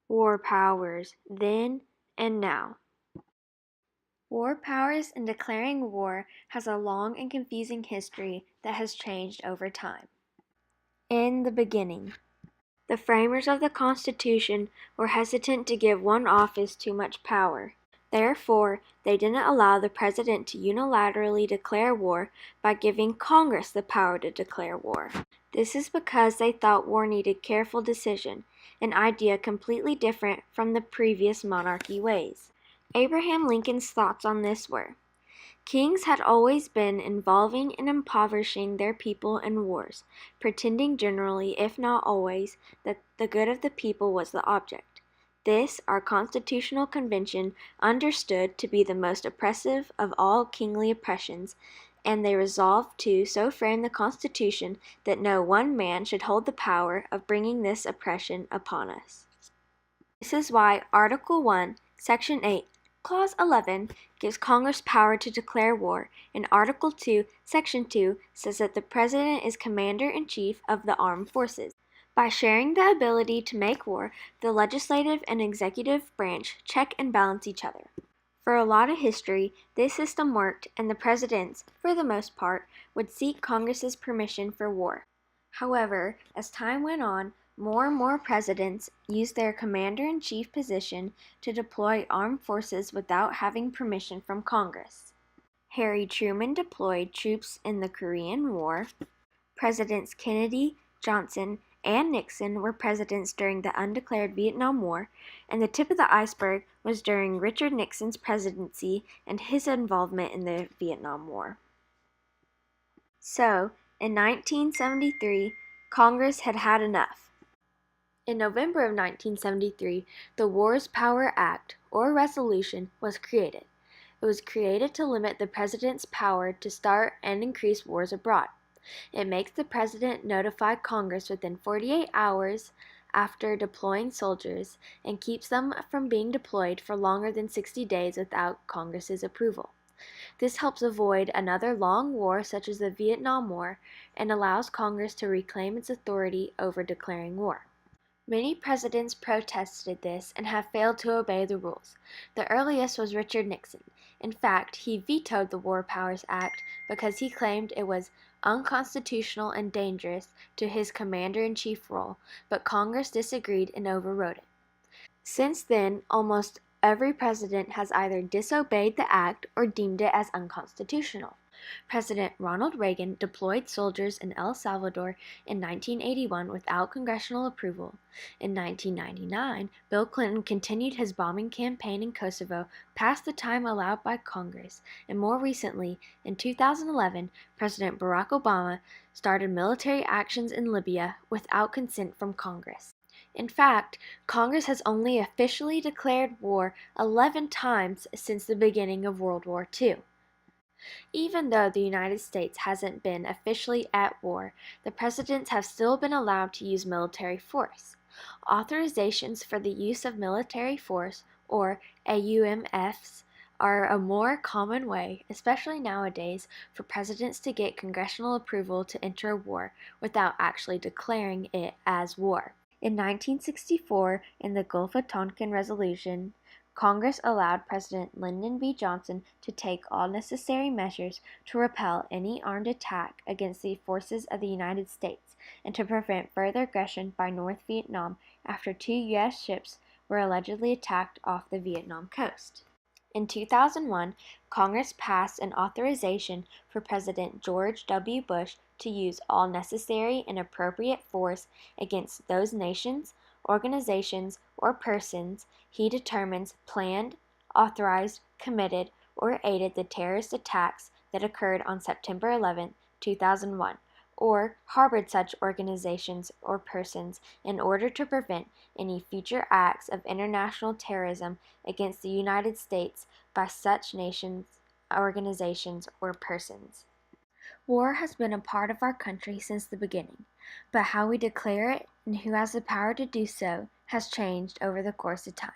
War powers then and now. War powers and declaring war has a long and confusing history that has changed over time. In the beginning, the framers of the Constitution were hesitant to give one office too much power. Therefore, they didn't allow the president to unilaterally declare war by giving Congress the power to declare war. This is because they thought war needed careful decision, an idea completely different from the previous monarchy ways. Abraham Lincoln's thoughts on this were: kings had always been involving and impoverishing their people in wars, pretending generally, if not always, that the good of the people was the object. This our constitutional convention understood to be the most oppressive of all kingly oppressions, and they resolved to so frame the Constitution that no one man should hold the power of bringing this oppression upon us. This is why Article 1, Section 8, Clause 11 gives Congress power to declare war, and Article 2, Section 2 says that the President is Commander-in-Chief of the Armed Forces. By sharing the ability to make war, the legislative and executive branch check and balance each other. For a lot of history, this system worked, and the presidents, for the most part, would seek Congress's permission for war. However, as time went on, more and more presidents used their commander-in-chief position to deploy armed forces without having permission from Congress. Harry Truman deployed troops in the Korean War. Presidents Kennedy, Johnson, and Nixon were presidents during the undeclared Vietnam War, and the tip of the iceberg was during Richard Nixon's presidency and his involvement in the Vietnam War. So, in 1973, Congress had had enough. In November of 1973, the Wars Power Act, or resolution, was created. It was created to limit the president's power to start and increase wars abroad. It makes the president notify Congress within 48 hours after deploying soldiers and keeps them from being deployed for longer than 60 days without Congress's approval. This helps avoid another long war such as the Vietnam War and allows Congress to reclaim its authority over declaring war. Many presidents protested this and have failed to obey the rules. The earliest was Richard Nixon. In fact, he vetoed the War Powers Act because he claimed it was unconstitutional and dangerous to his commander-in-chief role, but Congress disagreed and overrode it. Since then, almost every president has either disobeyed the act or deemed it as unconstitutional. President Ronald Reagan deployed soldiers in El Salvador in 1981 without congressional approval. In 1999, Bill Clinton continued his bombing campaign in Kosovo past the time allowed by Congress, and more recently, in 2011, President Barack Obama started military actions in Libya without consent from Congress. In fact, Congress has only officially declared war 11 times since the beginning of World War II. Even though the United States hasn't been officially at war, the presidents have still been allowed to use military force. Authorizations for the use of military force, or AUMFs, are a more common way, especially nowadays, for presidents to get congressional approval to enter a war without actually declaring it as war. In 1964, in the Gulf of Tonkin Resolution, Congress allowed President Lyndon B. Johnson to take all necessary measures to repel any armed attack against the forces of the United States and to prevent further aggression by North Vietnam after 2 U.S. ships were allegedly attacked off the Vietnam coast. In 2001, Congress passed an authorization for President George W. Bush to use all necessary and appropriate force against those nations, organizations, or persons he determines planned, authorized, committed, or aided the terrorist attacks that occurred on September 11, 2001, or harbored such organizations or persons in order to prevent any future acts of international terrorism against the United States by such nations, organizations, or persons. War has been a part of our country since the beginning, but how we declare it and who has the power to do so has changed over the course of time.